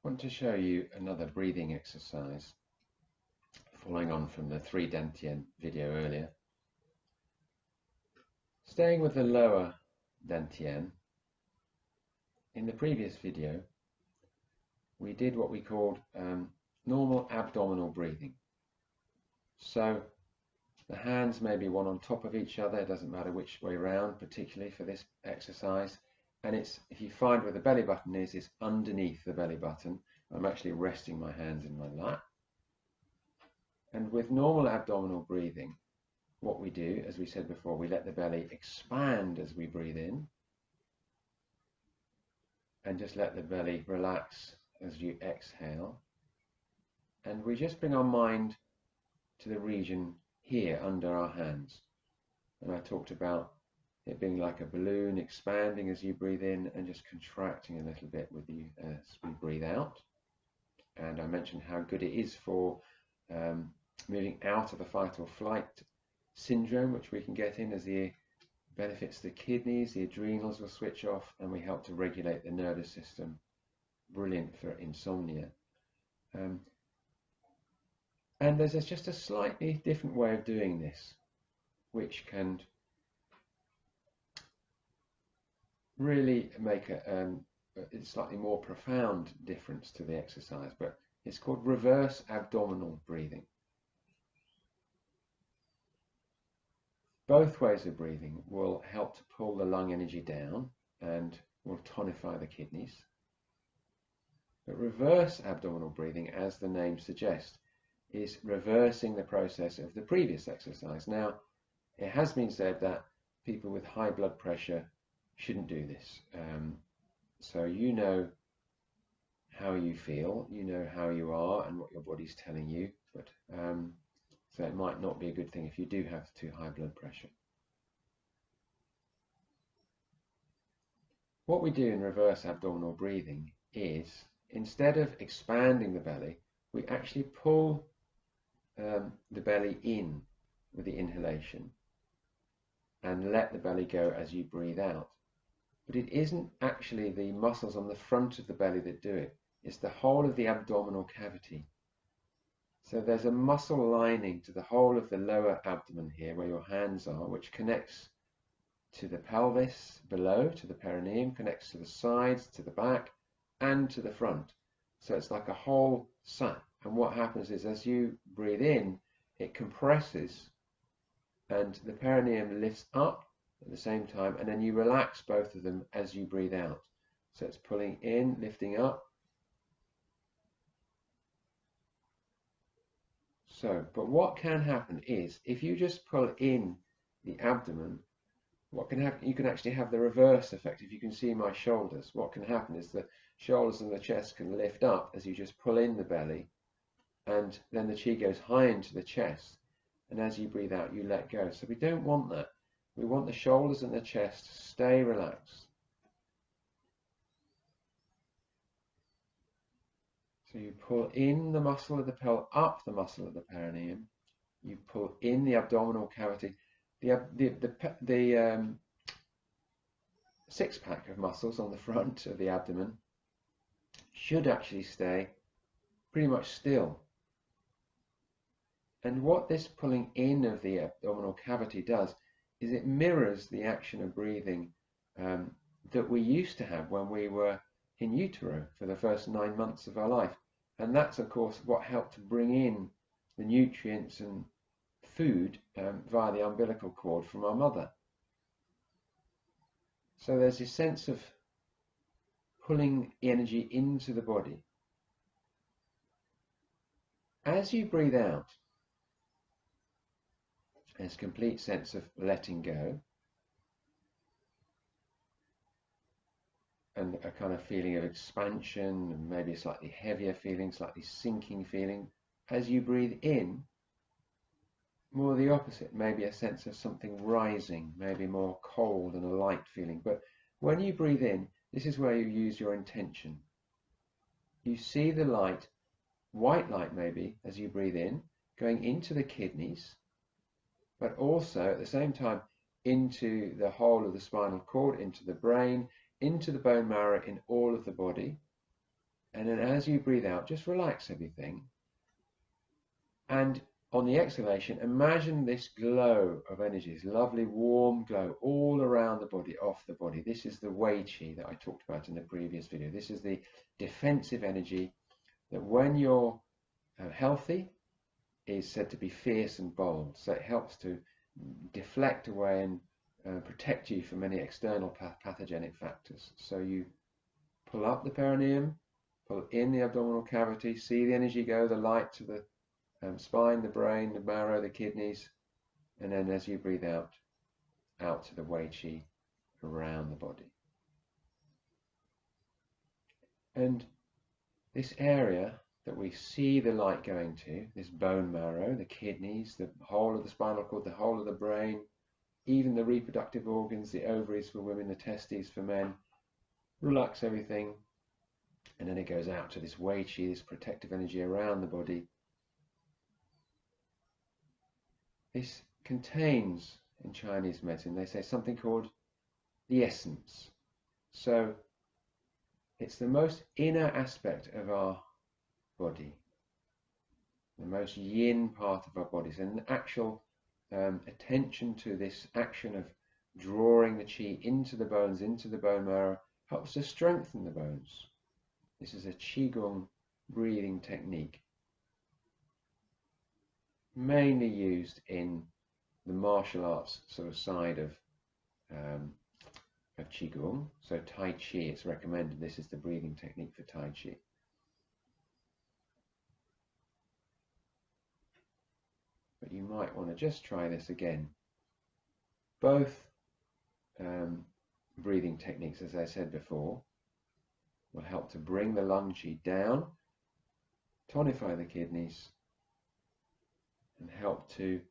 want to show you another breathing exercise following on from the 3 dantian video earlier. Staying with the lower dantian, in the previous video we did what we called normal abdominal breathing. So the hands may be one on top of each other, it doesn't matter which way round, particularly for this exercise. And it's, if you find where the belly button is, it's underneath the belly button. I'm actually resting my hands in my lap. And with normal abdominal breathing, what we do, as we said before, we let the belly expand as we breathe in, and just let the belly relax as you exhale. And we just bring our mind to the region here under our hands. And I talked about it being like a balloon, expanding as you breathe in and just contracting a little bit with you as we breathe out. And I mentioned how good it is for moving out of the fight or flight syndrome, which we can get in, as the benefits the kidneys, the adrenals will switch off, and we help to regulate the nervous system. Brilliant for insomnia. And there's just a slightly different way of doing this, which can really make a slightly more profound difference to the exercise, but it's called reverse abdominal breathing. Both ways of breathing will help to pull the lung energy down and will tonify the kidneys. But reverse abdominal breathing, as the name suggests, is reversing the process of the previous exercise. Now, it has been said that people with high blood pressure shouldn't do this. So you know how you feel, you know how you are and what your body's telling you, but so it might not be a good thing if you do have too high blood pressure. What we do in reverse abdominal breathing is, instead of expanding the belly, we actually pull the belly in with the inhalation and let the belly go as you breathe out. But it isn't actually the muscles on the front of the belly that do it. It's the whole of the abdominal cavity. So there's a muscle lining to the whole of the lower abdomen here where your hands are, which connects to the pelvis below, to the perineum, connects to the sides, to the back, and to the front. So it's like a whole sack. And what happens is, as you breathe in, it compresses and the perineum lifts up at the same time, and then you relax both of them as you breathe out. So it's pulling in, lifting up. So, but what can happen is, if you just pull in the abdomen, what can happen, you can actually have the reverse effect. If you can see my shoulders, what can happen is the shoulders and the chest can lift up as you just pull in the belly, and then the chi goes high into the chest, and as you breathe out you let go. So we don't want that. We want the shoulders and the chest to stay relaxed. So you pull in the muscle of the pelvis, up the muscle of the perineum, you pull in the abdominal cavity. The six-pack of muscles on the front of the abdomen should actually stay pretty much still. And what this pulling in of the abdominal cavity does is it mirrors the action of breathing that we used to have when we were in utero for the first 9 months of our life. And that's, of course, what helped to bring in the nutrients and food via the umbilical cord from our mother. So there's this sense of pulling energy into the body. As you breathe out, there's a complete sense of letting go and a kind of feeling of expansion, and maybe a slightly heavier feeling, slightly sinking feeling. As you breathe in, more the opposite, maybe a sense of something rising, maybe more cold and a light feeling. But when you breathe in, this is where you use your intention. You see the light, white light maybe, as you breathe in, going into the kidneys, but also at the same time into the whole of the spinal cord, into the brain, into the bone marrow, in all of the body. And then as you breathe out, just relax everything. And on the exhalation, imagine this glow of energy, this lovely warm glow all around the body, off the body. This is the Wei Qi that I talked about in the previous video. This is the defensive energy that when you're healthy is said to be fierce and bold. So it helps to deflect away and protect you from any external pathogenic factors. So you pull up the perineum, pull in the abdominal cavity, see the energy go, the light to the spine, the brain, the marrow, the kidneys, and then as you breathe out, out to the Wei Qi around the body. And this area that we see the light going to, this bone marrow, the kidneys, the whole of the spinal cord, the whole of the brain, even the reproductive organs, the ovaries for women, the testes for men, relax everything, and then it goes out to this Wei Qi, this protective energy around the body. This contains, in Chinese medicine, they say something called the essence. So it's the most inner aspect of our body, the most yin part of our bodies, and the actual attention to this action of drawing the qi into the bones, into the bone marrow, helps to strengthen the bones. This is a qigong breathing technique, mainly used in the martial arts sort of side of qigong. So Tai Chi, it's recommended. This is the breathing technique for Tai Chi. But you might want to just try this again. Both breathing techniques, as I said before, will help to bring the lung qi down, tonify the kidneys, and help to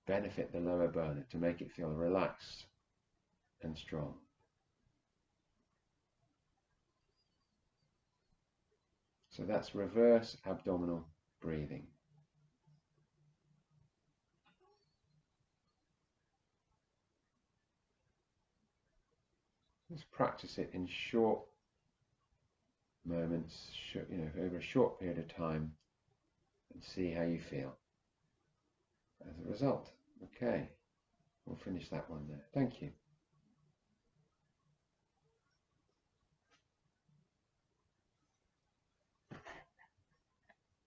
benefit the lower bone, to make it feel relaxed and strong. So that's reverse abdominal breathing. Let's practice it in short moments, over a short period of time, and see how you feel as a result. Okay, we'll finish that one there. Thank you.